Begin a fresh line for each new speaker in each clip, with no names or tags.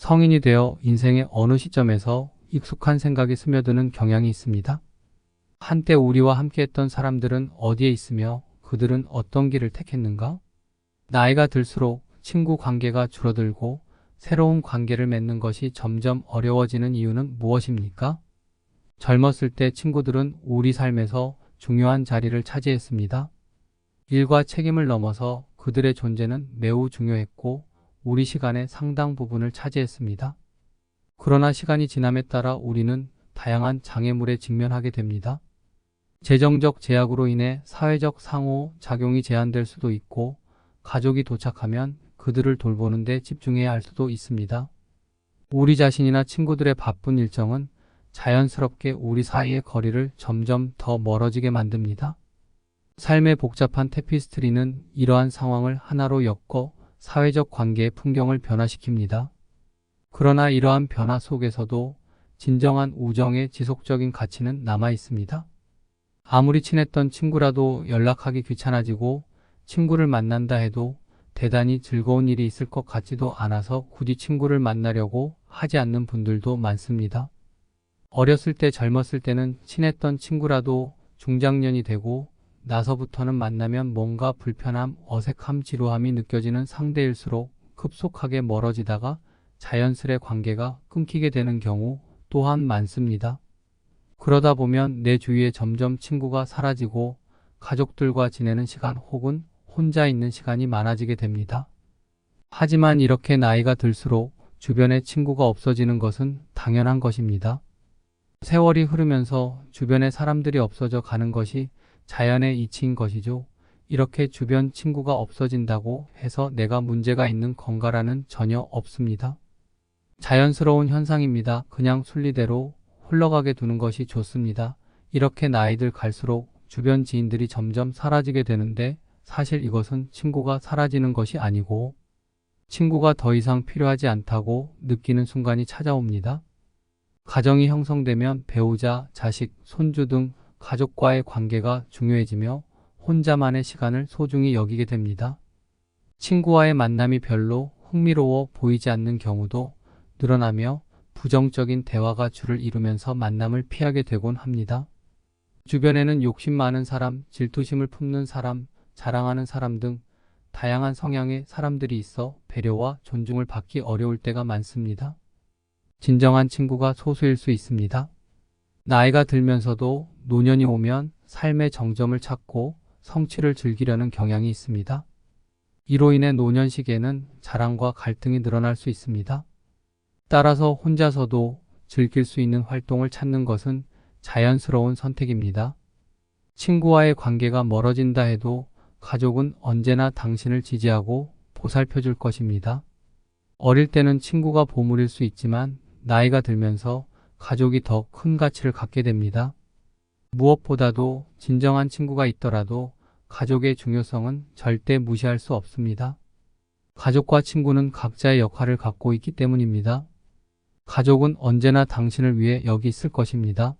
성인이 되어 인생의 어느 시점에서 익숙한 생각이 스며드는 경향이 있습니다. 한때 우리와 함께했던 사람들은 어디에 있으며 그들은 어떤 길을 택했는가? 나이가 들수록 친구 관계가 줄어들고 새로운 관계를 맺는 것이 점점 어려워지는 이유는 무엇입니까? 젊었을 때 친구들은 우리 삶에서 중요한 자리를 차지했습니다. 일과 책임을 넘어서 그들의 존재는 매우 중요했고 우리 시간의 상당 부분을 차지했습니다. 그러나 시간이 지남에 따라 우리는 다양한 장애물에 직면하게 됩니다. 재정적 제약으로 인해 사회적 상호작용이 제한될 수도 있고 가족이 도착하면 그들을 돌보는 데 집중해야 할 수도 있습니다. 우리 자신이나 친구들의 바쁜 일정은 자연스럽게 우리 사이의 거리를 점점 더 멀어지게 만듭니다. 삶의 복잡한 테피스트리는 이러한 상황을 하나로 엮어 사회적 관계의 풍경을 변화시킵니다. 그러나 이러한 변화 속에서도 진정한 우정의 지속적인 가치는 남아 있습니다. 아무리 친했던 친구라도 연락하기 귀찮아지고 친구를 만난다 해도 대단히 즐거운 일이 있을 것 같지도 않아서 굳이 친구를 만나려고 하지 않는 분들도 많습니다. 어렸을 때 젊었을 때는 친했던 친구라도 중장년이 되고 나서부터는 만나면 뭔가 불편함, 어색함, 지루함이 느껴지는 상대일수록 급속하게 멀어지다가 자연스레 관계가 끊기게 되는 경우 또한 많습니다. 그러다 보면 내 주위에 점점 친구가 사라지고 가족들과 지내는 시간 혹은 혼자 있는 시간이 많아지게 됩니다. 하지만 이렇게 나이가 들수록 주변에 친구가 없어지는 것은 당연한 것입니다. 세월이 흐르면서 주변에 사람들이 없어져 가는 것이 자연의 이치인 것이죠. 이렇게 주변 친구가 없어진다고 해서 내가 문제가 있는 건가라는 전혀 없습니다. 자연스러운 현상입니다. 그냥 순리대로 흘러가게 두는 것이 좋습니다. 이렇게 나이들 갈수록 주변 지인들이 점점 사라지게 되는데 사실 이것은 친구가 사라지는 것이 아니고 친구가 더 이상 필요하지 않다고 느끼는 순간이 찾아옵니다. 가정이 형성되면 배우자, 자식, 손주 등 가족과의 관계가 중요해지며 혼자만의 시간을 소중히 여기게 됩니다. 친구와의 만남이 별로 흥미로워 보이지 않는 경우도 늘어나며 부정적인 대화가 주를 이루면서 만남을 피하게 되곤 합니다. 주변에는 욕심 많은 사람, 질투심을 품는 사람, 자랑하는 사람 등 다양한 성향의 사람들이 있어 배려와 존중을 받기 어려울 때가 많습니다. 진정한 친구가 소수일 수 있습니다. 나이가 들면서도 노년이 오면 삶의 정점을 찾고 성취를 즐기려는 경향이 있습니다. 이로 인해 노년 시기에는 자랑과 갈등이 늘어날 수 있습니다. 따라서 혼자서도 즐길 수 있는 활동을 찾는 것은 자연스러운 선택입니다. 친구와의 관계가 멀어진다 해도 가족은 언제나 당신을 지지하고 보살펴 줄 것입니다. 어릴 때는 친구가 보물일 수 있지만 나이가 들면서 가족이 더 큰 가치를 갖게 됩니다. 무엇보다도 진정한 친구가 있더라도 가족의 중요성은 절대 무시할 수 없습니다. 가족과 친구는 각자의 역할을 갖고 있기 때문입니다. 가족은 언제나 당신을 위해 여기 있을 것입니다.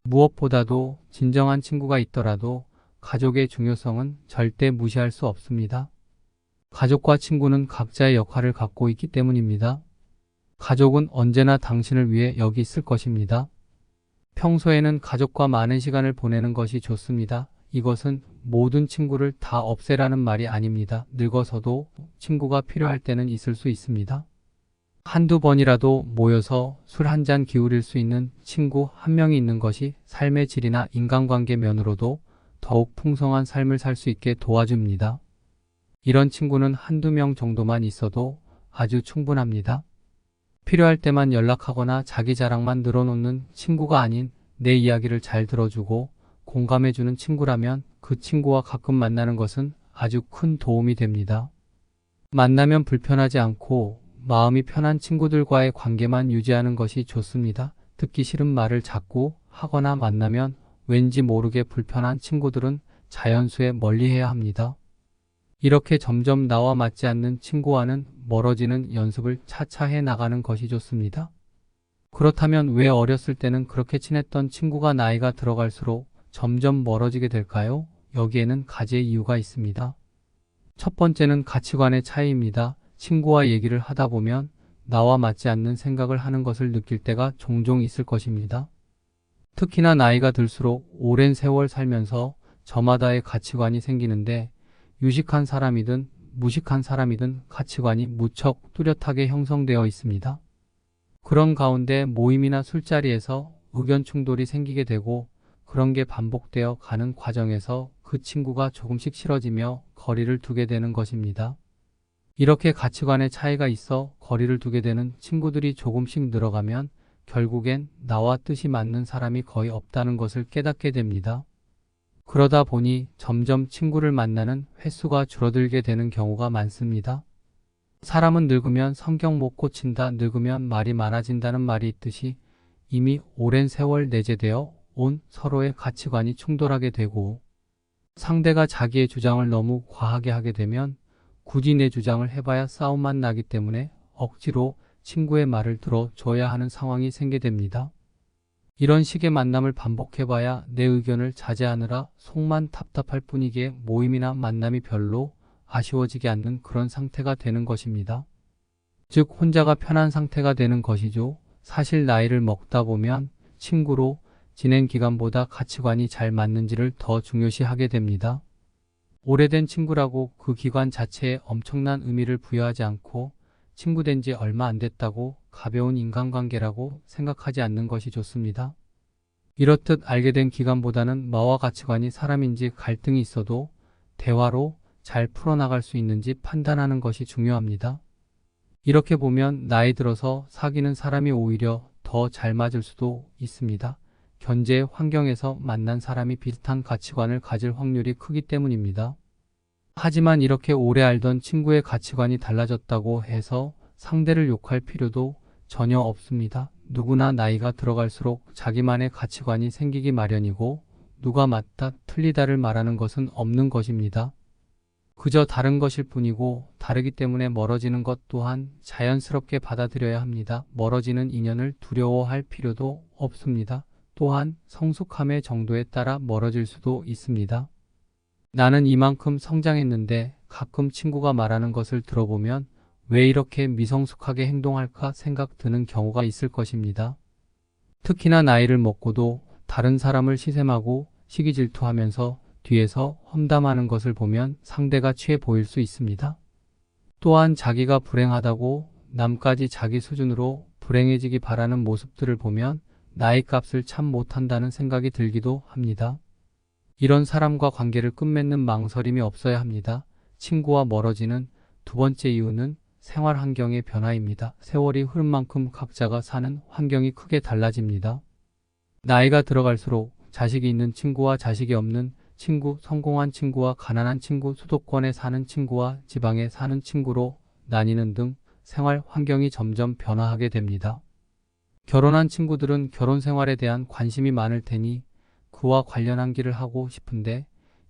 무엇보다도 진정한 친구가 있더라도 가족의 중요성은 절대 무시할 수 없습니다. 가족과 친구는 각자의 역할을 갖고 있기 때문입니다. 가족은 언제나 당신을 위해 여기 있을 것입니다. 평소에는 가족과 많은 시간을 보내는 것이 좋습니다. 이것은 모든 친구를 다 없애라는 말이 아닙니다. 늙어서도 친구가 필요할 때는 있을 수 있습니다. 한두 번이라도 모여서 술 한 잔 기울일 수 있는 친구 한 명이 있는 것이 삶의 질이나 인간관계 면으로도 더욱 풍성한 삶을 살 수 있게 도와줍니다. 이런 친구는 한두 명 정도만 있어도 아주 충분합니다. 필요할 때만 연락하거나 자기 자랑만 늘어놓는 친구가 아닌 내 이야기를 잘 들어주고 공감해주는 친구라면 그 친구와 가끔 만나는 것은 아주 큰 도움이 됩니다. 만나면 불편하지 않고 마음이 편한 친구들과의 관계만 유지하는 것이 좋습니다. 듣기 싫은 말을 자꾸 하거나 만나면 왠지 모르게 불편한 친구들은 자연스레 멀리해야 합니다. 이렇게 점점 나와 맞지 않는 친구와는 멀어지는 연습을 차차 해 나가는 것이 좋습니다. 그렇다면 왜 어렸을 때는 그렇게 친했던 친구가 나이가 들어갈수록 점점 멀어지게 될까요? 여기에는 가지의 이유가 있습니다. 첫 번째는 가치관의 차이입니다. 친구와 얘기를 하다 보면 나와 맞지 않는 생각을 하는 것을 느낄 때가 종종 있을 것입니다. 특히나 나이가 들수록 오랜 세월 살면서 저마다의 가치관이 생기는데 유식한 사람이든 무식한 사람이든 가치관이 무척 뚜렷하게 형성되어 있습니다. 그런 가운데 모임이나 술자리에서 의견 충돌이 생기게 되고 그런 게 반복되어 가는 과정에서 그 친구가 조금씩 싫어지며 거리를 두게 되는 것입니다. 이렇게 가치관의 차이가 있어 거리를 두게 되는 친구들이 조금씩 늘어가면 결국엔 나와 뜻이 맞는 사람이 거의 없다는 것을 깨닫게 됩니다. 그러다 보니 점점 친구를 만나는 횟수가 줄어들게 되는 경우가 많습니다. 사람은 늙으면 성격 못 고친다, 늙으면 말이 많아진다는 말이 있듯이 이미 오랜 세월 내재되어 온 서로의 가치관이 충돌하게 되고 상대가 자기의 주장을 너무 과하게 하게 되면 굳이 내 주장을 해봐야 싸움만 나기 때문에 억지로 친구의 말을 들어줘야 하는 상황이 생기게 됩니다. 이런 식의 만남을 반복해봐야 내 의견을 자제하느라 속만 답답할 뿐이기에 모임이나 만남이 별로 아쉬워지지 않는 그런 상태가 되는 것입니다. 즉 혼자가 편한 상태가 되는 것이죠. 사실 나이를 먹다 보면 친구로 지낸 기간보다 가치관이 잘 맞는지를 더 중요시하게 됩니다. 오래된 친구라고 그 기간 자체에 엄청난 의미를 부여하지 않고 친구 된 지 얼마 안 됐다고 가벼운 인간관계라고 생각하지 않는 것이 좋습니다. 이렇듯 알게 된 기간보다는 나와 가치관이 사람인지 갈등이 있어도 대화로 잘 풀어나갈 수 있는지 판단하는 것이 중요합니다. 이렇게 보면 나이 들어서 사귀는 사람이 오히려 더 잘 맞을 수도 있습니다. 현재 환경에서 만난 사람이 비슷한 가치관을 가질 확률이 크기 때문입니다. 하지만 이렇게 오래 알던 친구의 가치관이 달라졌다고 해서 상대를 욕할 필요도 전혀 없습니다. 누구나 나이가 들어갈수록 자기만의 가치관이 생기기 마련이고 누가 맞다 틀리다를 말하는 것은 없는 것입니다. 그저 다른 것일 뿐이고 다르기 때문에 멀어지는 것 또한 자연스럽게 받아들여야 합니다. 멀어지는 인연을 두려워할 필요도 없습니다. 또한 성숙함의 정도에 따라 멀어질 수도 있습니다. 나는 이만큼 성장했는데 가끔 친구가 말하는 것을 들어보면 왜 이렇게 미성숙하게 행동할까 생각 드는 경우가 있을 것입니다. 특히나 나이를 먹고도 다른 사람을 시샘하고 시기 질투하면서 뒤에서 험담하는 것을 보면 상대가 취해 보일 수 있습니다. 또한 자기가 불행하다고 남까지 자기 수준으로 불행해지기 바라는 모습들을 보면 나이 값을 참 못한다는 생각이 들기도 합니다. 이런 사람과 관계를 끝맺는 망설임이 없어야 합니다. 친구와 멀어지는 두 번째 이유는 생활 환경의 변화입니다. 세월이 흐른 만큼 각자가 사는 환경이 크게 달라집니다. 나이가 들어갈수록 자식이 있는 친구와 자식이 없는 친구, 성공한 친구와 가난한 친구, 수도권에 사는 친구와 지방에 사는 친구로 나뉘는 등 생활 환경이 점점 변화하게 됩니다. 결혼한 친구들은 결혼 생활에 대한 관심이 많을 테니 그와 관련한 길을 하고 싶은데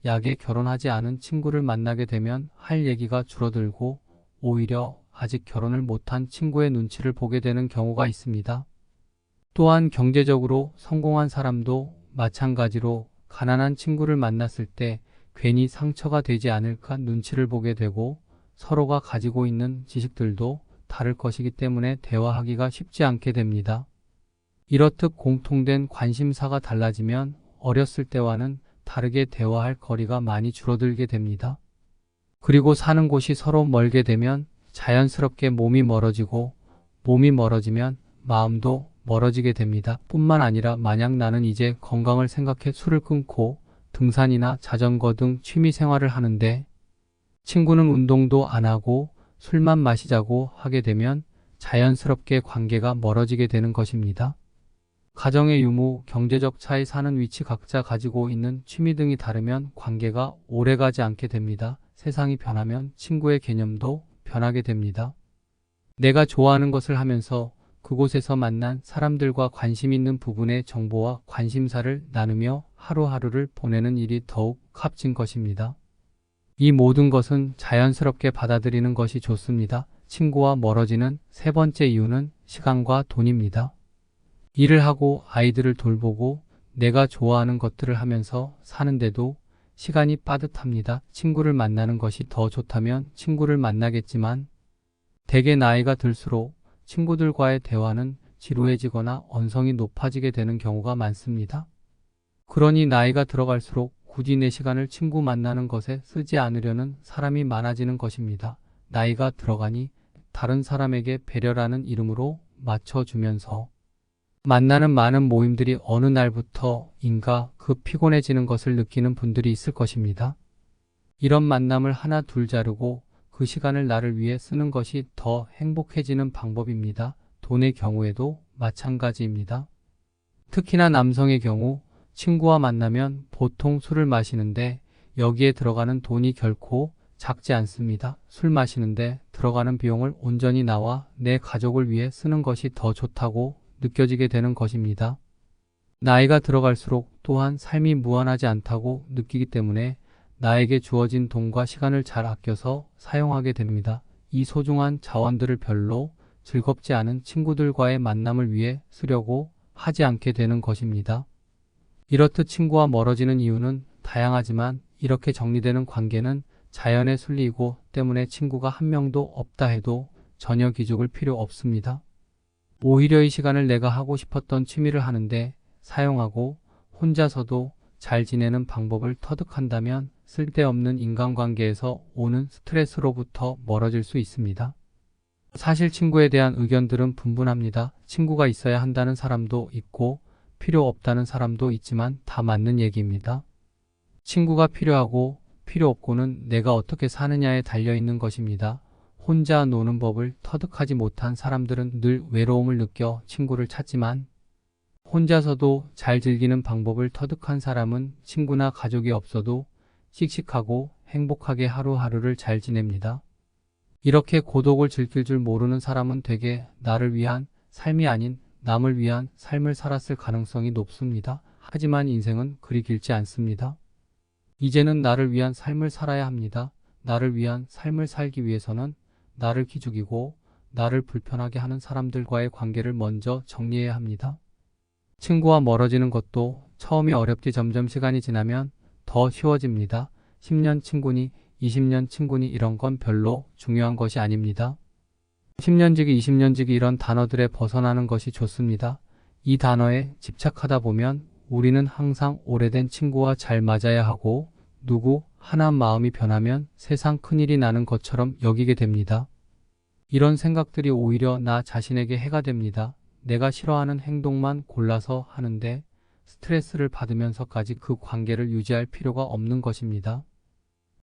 약에 결혼하지 않은 친구를 만나게 되면 할 얘기가 줄어들고 오히려 아직 결혼을 못한 친구의 눈치를 보게 되는 경우가 있습니다. 또한 경제적으로 성공한 사람도 마찬가지로 가난한 친구를 만났을 때 괜히 상처가 되지 않을까 눈치를 보게 되고 서로가 가지고 있는 지식들도 다를 것이기 때문에 대화하기가 쉽지 않게 됩니다. 이렇듯 공통된 관심사가 달라지면 어렸을 때와는 다르게 대화할 거리가 많이 줄어들게 됩니다. 그리고 사는 곳이 서로 멀게 되면 자연스럽게 몸이 멀어지고 몸이 멀어지면 마음도 멀어지게 됩니다. 뿐만 아니라 만약 나는 이제 건강을 생각해 술을 끊고 등산이나 자전거 등 취미 생활을 하는데 친구는 운동도 안 하고 술만 마시자고 하게 되면 자연스럽게 관계가 멀어지게 되는 것입니다. 가정의 유무, 경제적 차이, 사는 위치, 각자 가지고 있는 취미 등이 다르면 관계가 오래가지 않게 됩니다. 세상이 변하면 친구의 개념도 변하게 됩니다. 내가 좋아하는 것을 하면서 그곳에서 만난 사람들과 관심 있는 부분의 정보와 관심사를 나누며 하루하루를 보내는 일이 더욱 값진 것입니다. 이 모든 것은 자연스럽게 받아들이는 것이 좋습니다. 친구와 멀어지는 세 번째 이유는 시간과 돈입니다. 일을 하고 아이들을 돌보고 내가 좋아하는 것들을 하면서 사는데도 시간이 빠듯합니다. 친구를 만나는 것이 더 좋다면 친구를 만나겠지만 대개 나이가 들수록 친구들과의 대화는 지루해지거나 언성이 높아지게 되는 경우가 많습니다. 그러니 나이가 들어갈수록 굳이 내 시간을 친구 만나는 것에 쓰지 않으려는 사람이 많아지는 것입니다. 나이가 들어가니 다른 사람에게 배려라는 이름으로 맞춰주면서 만나는 많은 모임들이 어느 날부터인가 피곤해지는 것을 느끼는 분들이 있을 것입니다. 이런 만남을 하나 둘 자르고 그 시간을 나를 위해 쓰는 것이 더 행복해지는 방법입니다. 돈의 경우에도 마찬가지입니다. 특히나 남성의 경우 친구와 만나면 보통 술을 마시는데 여기에 들어가는 돈이 결코 작지 않습니다. 술 마시는데 들어가는 비용을 온전히 나와 내 가족을 위해 쓰는 것이 더 좋다고 느껴지게 되는 것입니다. 나이가 들어갈수록 또한 삶이 무한하지 않다고 느끼기 때문에 나에게 주어진 돈과 시간을 잘 아껴서 사용하게 됩니다. 이 소중한 자원들을 별로 즐겁지 않은 친구들과의 만남을 위해 쓰려고 하지 않게 되는 것입니다. 이렇듯 친구와 멀어지는 이유는 다양하지만 이렇게 정리되는 관계는 자연의 순리이고 때문에 친구가 한 명도 없다 해도 전혀 기죽을 필요 없습니다. 오히려 이 시간을 내가 하고 싶었던 취미를 하는데 사용하고 혼자서도 잘 지내는 방법을 터득한다면 쓸데없는 인간관계에서 오는 스트레스로부터 멀어질 수 있습니다. 사실 친구에 대한 의견들은 분분합니다. 친구가 있어야 한다는 사람도 있고 필요 없다는 사람도 있지만 다 맞는 얘기입니다. 친구가 필요하고 필요 없고는 내가 어떻게 사느냐에 달려있는 것입니다. 혼자 노는 법을 터득하지 못한 사람들은 늘 외로움을 느껴 친구를 찾지만 혼자서도 잘 즐기는 방법을 터득한 사람은 친구나 가족이 없어도 씩씩하고 행복하게 하루하루를 잘 지냅니다. 이렇게 고독을 즐길 줄 모르는 사람은 되게 나를 위한 삶이 아닌 남을 위한 삶을 살았을 가능성이 높습니다. 하지만 인생은 그리 길지 않습니다. 이제는 나를 위한 삶을 살아야 합니다. 나를 위한 삶을 살기 위해서는 나를 기죽이고 나를 불편하게 하는 사람들과의 관계를 먼저 정리해야 합니다. 친구와 멀어지는 것도 처음이 어렵지 점점 시간이 지나면 더 쉬워집니다. 10년 친구니 20년 친구니 이런 건 별로 중요한 것이 아닙니다. 10년지기 20년지기 이런 단어들에 벗어나는 것이 좋습니다. 이 단어에 집착하다 보면 우리는 항상 오래된 친구와 잘 맞아야 하고 누구 하나 마음이 변하면 세상 큰일이 나는 것처럼 여기게 됩니다. 이런 생각들이 오히려 나 자신에게 해가 됩니다. 내가 싫어하는 행동만 골라서 하는데 스트레스를 받으면서까지 그 관계를 유지할 필요가 없는 것입니다.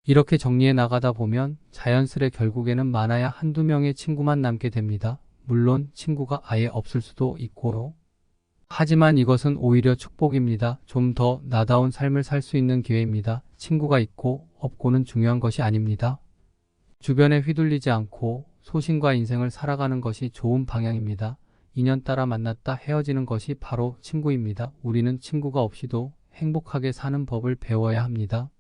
이렇게 정리해 나가다 보면 자연스레 결국에는 많아야 한두 명의 친구만 남게 됩니다. 물론 친구가 아예 없을 수도 있고요. 하지만 이것은 오히려 축복입니다. 좀 더 나다운 삶을 살 수 있는 기회입니다. 친구가 있고 없고는 중요한 것이 아닙니다. 주변에 휘둘리지 않고 소신과 인생을 살아가는 것이 좋은 방향입니다. 인연 따라 만났다 헤어지는 것이 바로 친구입니다. 우리는 친구가 없이도 행복하게 사는 법을 배워야 합니다.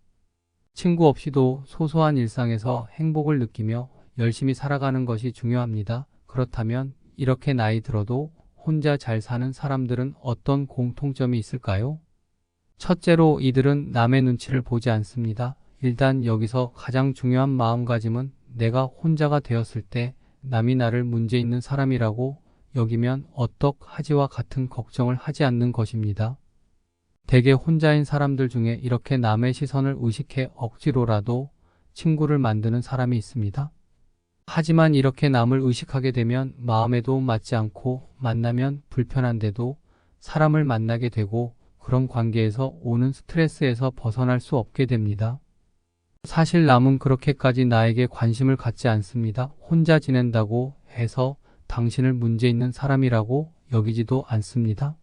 친구 없이도 소소한 일상에서 행복을 느끼며 열심히 살아가는 것이 중요합니다. 그렇다면 이렇게 나이 들어도 혼자 잘 사는 사람들은 어떤 공통점이 있을까요? 첫째로 이들은 남의 눈치를 보지 않습니다. 일단 여기서 가장 중요한 마음가짐은 내가 혼자가 되었을 때 남이 나를 문제 있는 사람이라고 여기면 어떡하지와 같은 걱정을 하지 않는 것입니다. 대개 혼자인 사람들 중에 이렇게 남의 시선을 의식해 억지로라도 친구를 만드는 사람이 있습니다. 하지만 이렇게 남을 의식하게 되면 마음에도 맞지 않고 만나면 불편한데도 사람을 만나게 되고 그런 관계에서 오는 스트레스에서 벗어날 수 없게 됩니다. 사실 남은 그렇게까지 나에게 관심을 갖지 않습니다. 혼자 지낸다고 해서 당신을 문제 있는 사람이라고 여기지도 않습니다.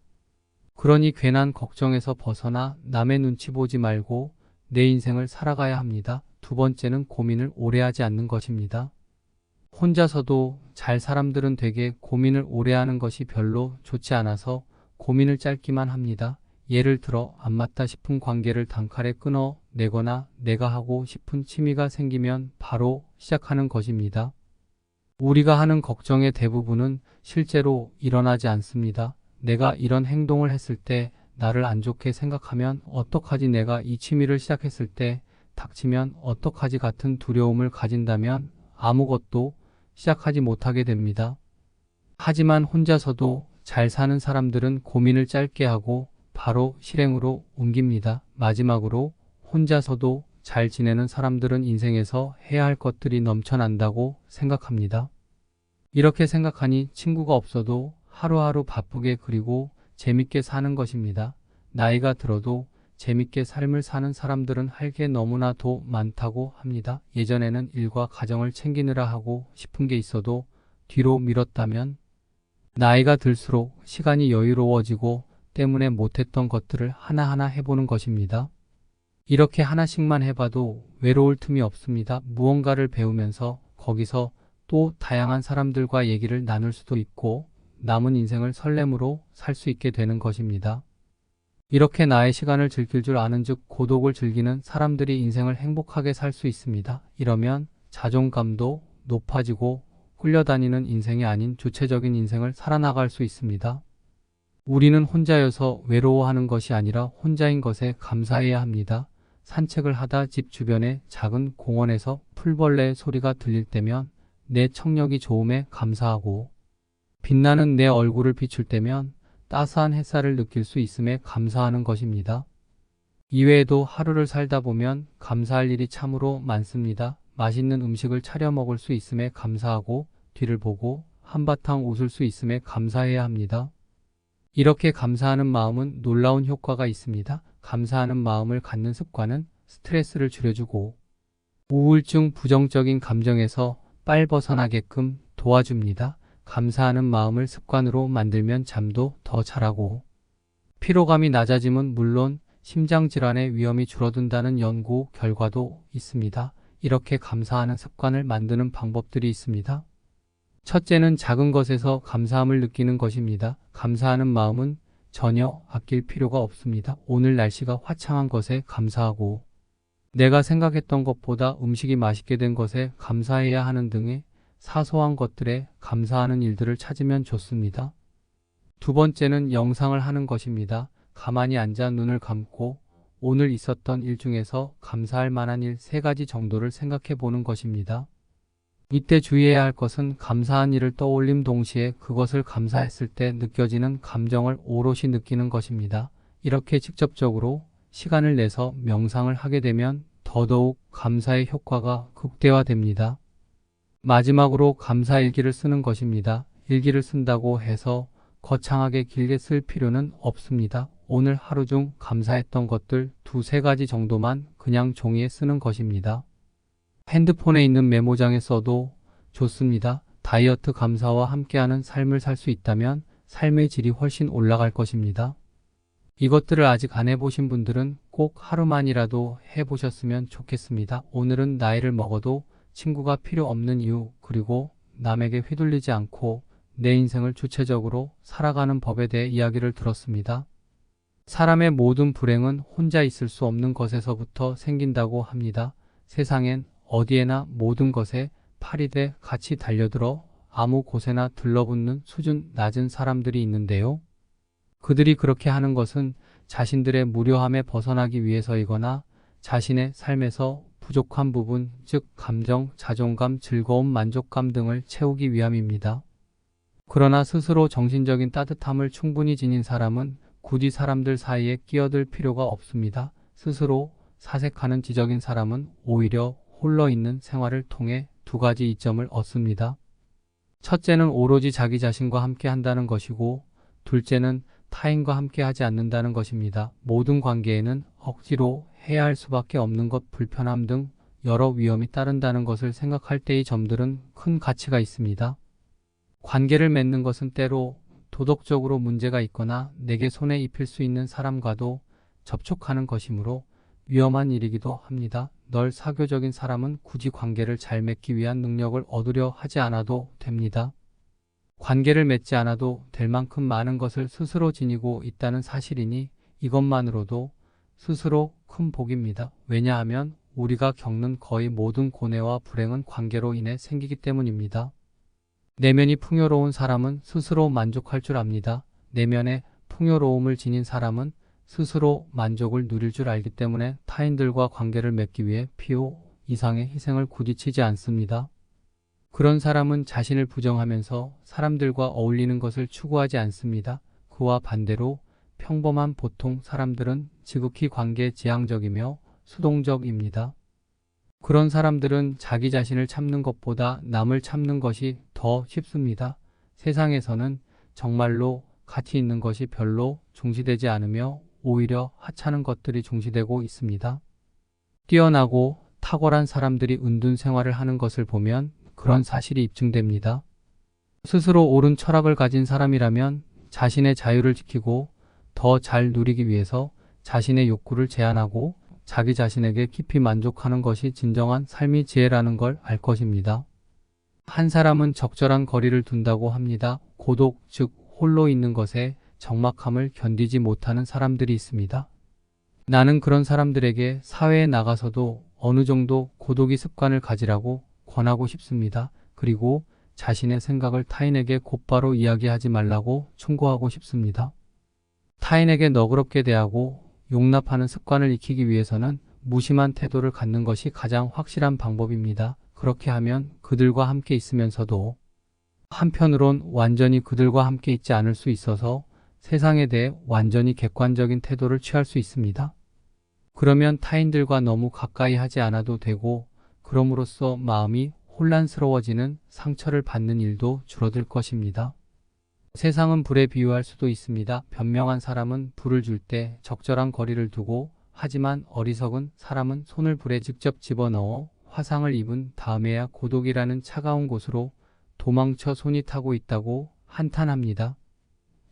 그러니 괜한 걱정에서 벗어나 남의 눈치 보지 말고 내 인생을 살아가야 합니다. 두 번째는 고민을 오래 하지 않는 것입니다. 혼자서도 잘 사람들은 되게 고민을 오래 하는 것이 별로 좋지 않아서 고민을 짧기만 합니다. 예를 들어 안 맞다 싶은 관계를 단칼에 끊어내거나 내가 하고 싶은 취미가 생기면 바로 시작하는 것입니다. 우리가 하는 걱정의 대부분은 실제로 일어나지 않습니다. 내가 이런 행동을 했을 때 나를 안 좋게 생각하면 어떡하지, 내가 이 취미를 시작했을 때 닥치면 어떡하지 같은 두려움을 가진다면 아무것도 시작하지 못하게 됩니다. 하지만 혼자서도 잘 사는 사람들은 고민을 짧게 하고 바로 실행으로 옮깁니다. 마지막으로 혼자서도 잘 지내는 사람들은 인생에서 해야 할 것들이 넘쳐난다고 생각합니다. 이렇게 생각하니 친구가 없어도 하루하루 바쁘게 그리고 재밌게 사는 것입니다. 나이가 들어도 재밌게 삶을 사는 사람들은 할 게 너무나도 많다고 합니다. 예전에는 일과 가정을 챙기느라 하고 싶은 게 있어도 뒤로 미뤘다면 나이가 들수록 시간이 여유로워지고 때문에 못했던 것들을 하나하나 해보는 것입니다. 이렇게 하나씩만 해봐도 외로울 틈이 없습니다. 무언가를 배우면서 거기서 또 다양한 사람들과 얘기를 나눌 수도 있고 남은 인생을 설렘으로 살 수 있게 되는 것입니다. 이렇게 나의 시간을 즐길 줄 아는 즉 고독을 즐기는 사람들이 인생을 행복하게 살 수 있습니다. 이러면 자존감도 높아지고 끌려다니는 인생이 아닌 주체적인 인생을 살아나갈 수 있습니다. 우리는 혼자여서 외로워하는 것이 아니라 혼자인 것에 감사해야 합니다. 산책을 하다 집 주변의 작은 공원에서 풀벌레의 소리가 들릴 때면 내 청력이 좋음에 감사하고 빛나는 내 얼굴을 비출 때면 따스한 햇살을 느낄 수 있음에 감사하는 것입니다. 이외에도 하루를 살다 보면 감사할 일이 참으로 많습니다. 맛있는 음식을 차려 먹을 수 있음에 감사하고 뒤를 보고 한바탕 웃을 수 있음에 감사해야 합니다. 이렇게 감사하는 마음은 놀라운 효과가 있습니다. 감사하는 마음을 갖는 습관은 스트레스를 줄여주고 우울증 부정적인 감정에서 빨 벗어나게끔 도와줍니다. 감사하는 마음을 습관으로 만들면 잠도 더 잘하고 피로감이 낮아짐은 물론 심장질환의 위험이 줄어든다는 연구 결과도 있습니다. 이렇게 감사하는 습관을 만드는 방법들이 있습니다. 첫째는 작은 것에서 감사함을 느끼는 것입니다. 감사하는 마음은 전혀 아낄 필요가 없습니다. 오늘 날씨가 화창한 것에 감사하고 내가 생각했던 것보다 음식이 맛있게 된 것에 감사해야 하는 등의 사소한 것들에 감사하는 일들을 찾으면 좋습니다. 두 번째는 명상을 하는 것입니다. 가만히 앉아 눈을 감고 오늘 있었던 일 중에서 감사할 만한 일 3가지 정도를 생각해 보는 것입니다. 이때 주의해야 할 것은 감사한 일을 떠올림 동시에 그것을 감사했을 때 느껴지는 감정을 오롯이 느끼는 것입니다. 이렇게 직접적으로 시간을 내서 명상을 하게 되면 더더욱 감사의 효과가 극대화됩니다. 마지막으로 감사 일기를 쓰는 것입니다. 일기를 쓴다고 해서 거창하게 길게 쓸 필요는 없습니다. 오늘 하루 중 감사했던 것들 2-3가지 정도만 그냥 종이에 쓰는 것입니다. 핸드폰에 있는 메모장에 써도 좋습니다. 다이어트 감사와 함께하는 삶을 살 수 있다면 삶의 질이 훨씬 올라갈 것입니다. 이것들을 아직 안 해보신 분들은 꼭 하루만이라도 해보셨으면 좋겠습니다. 오늘은 나이를 먹어도 친구가 필요 없는 이유 그리고 남에게 휘둘리지 않고 내 인생을 주체적으로 살아가는 법에 대해 이야기를 들었습니다. 사람의 모든 불행은 혼자 있을 수 없는 것에서부터 생긴다고 합니다. 세상엔 어디에나 모든 것에 팔이 돼 같이 달려들어 아무 곳에나 들러붙는 수준 낮은 사람들이 있는데요. 그들이 그렇게 하는 것은 자신들의 무료함에 벗어나기 위해서이거나 자신의 삶에서 부족한 부분, 즉 감정, 자존감, 즐거움, 만족감 등을 채우기 위함입니다. 그러나 스스로 정신적인 따뜻함을 충분히 지닌 사람은 굳이 사람들 사이에 끼어들 필요가 없습니다. 스스로 사색하는 지적인 사람은 오히려 홀로 있는 생활을 통해 2가지 이점을 얻습니다. 첫째는 오로지 자기 자신과 함께 한다는 것이고 둘째는 타인과 함께 하지 않는다는 것입니다. 모든 관계에는 억지로 해야 할 수밖에 없는 것, 불편함 등 여러 위험이 따른다는 것을 생각할 때의 점들은 큰 가치가 있습니다. 관계를 맺는 것은 때로 도덕적으로 문제가 있거나 내게 손에 입힐 수 있는 사람과도 접촉하는 것이므로 위험한 일이기도 합니다. 널 사교적인 사람은 굳이 관계를 잘 맺기 위한 능력을 얻으려 하지 않아도 됩니다. 관계를 맺지 않아도 될 만큼 많은 것을 스스로 지니고 있다는 사실이니 이것만으로도 스스로 큰 복입니다. 왜냐하면 우리가 겪는 거의 모든 고뇌와 불행은 관계로 인해 생기기 때문입니다. 내면이 풍요로운 사람은 스스로 만족할 줄 압니다. 내면에 풍요로움을 지닌 사람은 스스로 만족을 누릴 줄 알기 때문에 타인들과 관계를 맺기 위해 필요 이상의 희생을 굳이 치지 않습니다. 그런 사람은 자신을 부정하면서 사람들과 어울리는 것을 추구하지 않습니다. 그와 반대로 평범한 보통 사람들은 지극히 관계지향적이며 수동적입니다. 그런 사람들은 자기 자신을 참는 것보다 남을 참는 것이 더 쉽습니다. 세상에서는 정말로 가치 있는 것이 별로 중시되지 않으며 오히려 하찮은 것들이 중시되고 있습니다. 뛰어나고 탁월한 사람들이 은둔 생활을 하는 것을 보면 그런 사실이 입증됩니다. 스스로 옳은 철학을 가진 사람이라면 자신의 자유를 지키고 더 잘 누리기 위해서 자신의 욕구를 제한하고 자기 자신에게 깊이 만족하는 것이 진정한 삶의 지혜라는 걸 알 것입니다. 한 사람은 적절한 거리를 둔다고 합니다. 고독, 즉 홀로 있는 것에 적막함을 견디지 못하는 사람들이 있습니다. 나는 그런 사람들에게 사회에 나가서도 어느 정도 고독의 습관을 가지라고 권하고 싶습니다. 그리고 자신의 생각을 타인에게 곧바로 이야기하지 말라고 충고하고 싶습니다. 타인에게 너그럽게 대하고 용납하는 습관을 익히기 위해서는 무심한 태도를 갖는 것이 가장 확실한 방법입니다. 그렇게 하면 그들과 함께 있으면서도 한편으론 완전히 그들과 함께 있지 않을 수 있어서 세상에 대해 완전히 객관적인 태도를 취할 수 있습니다. 그러면 타인들과 너무 가까이 하지 않아도 되고 그럼으로써 마음이 혼란스러워지는 상처를 받는 일도 줄어들 것입니다. 세상은 불에 비유할 수도 있습니다. 변명한 사람은 불을 줄 때 적절한 거리를 두고 하지만 어리석은 사람은 손을 불에 직접 집어넣어 화상을 입은 다음에야 고독이라는 차가운 곳으로 도망쳐 손이 타고 있다고 한탄합니다.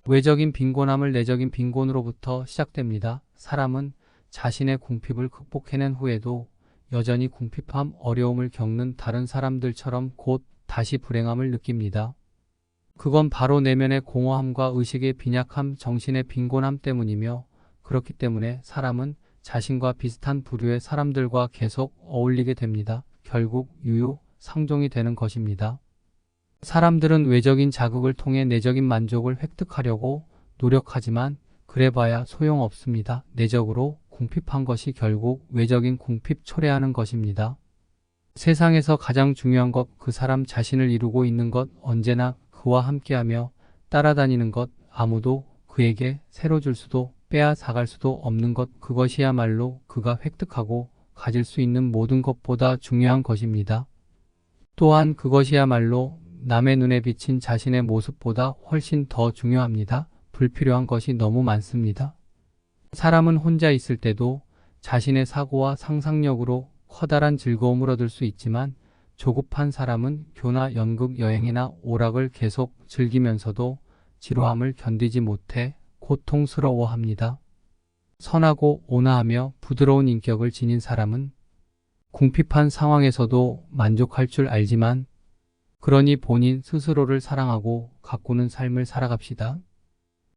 외적인 빈곤함을 내적인 빈곤으로부터 시작됩니다. 사람은 자신의 궁핍을 극복해낸 후에도 여전히 궁핍함, 어려움을 겪는 다른 사람들처럼 곧 다시 불행함을 느낍니다. 그건 바로 내면의 공허함과 의식의 빈약함, 정신의 빈곤함 때문이며 그렇기 때문에 사람은 자신과 비슷한 부류의 사람들과 계속 어울리게 됩니다. 결국 유유상종이 되는 것입니다. 사람들은 외적인 자극을 통해 내적인 만족을 획득하려고 노력하지만 그래봐야 소용없습니다. 내적으로 궁핍한 것이 결국 외적인 궁핍 초래하는 것입니다. 세상에서 가장 중요한 것, 그 사람 자신을 이루고 있는 것, 언제나 그와 함께하며 따라다니는 것, 아무도 그에게 새로 줄 수도 빼앗아갈 수도 없는 것, 그것이야말로 그가 획득하고 가질 수 있는 모든 것보다 중요한 것입니다. 또한 그것이야말로 남의 눈에 비친 자신의 모습보다 훨씬 더 중요합니다. 불필요한 것이 너무 많습니다. 사람은 혼자 있을 때도 자신의 사고와 상상력으로 커다란 즐거움을 얻을 수 있지만 조급한 사람은 교나 연극, 여행이나 오락을 계속 즐기면서도 지루함을 견디지 못해 고통스러워합니다. 선하고 온화하며 부드러운 인격을 지닌 사람은 궁핍한 상황에서도 만족할 줄 알지만 그러니 본인 스스로를 사랑하고 가꾸는 삶을 살아갑시다.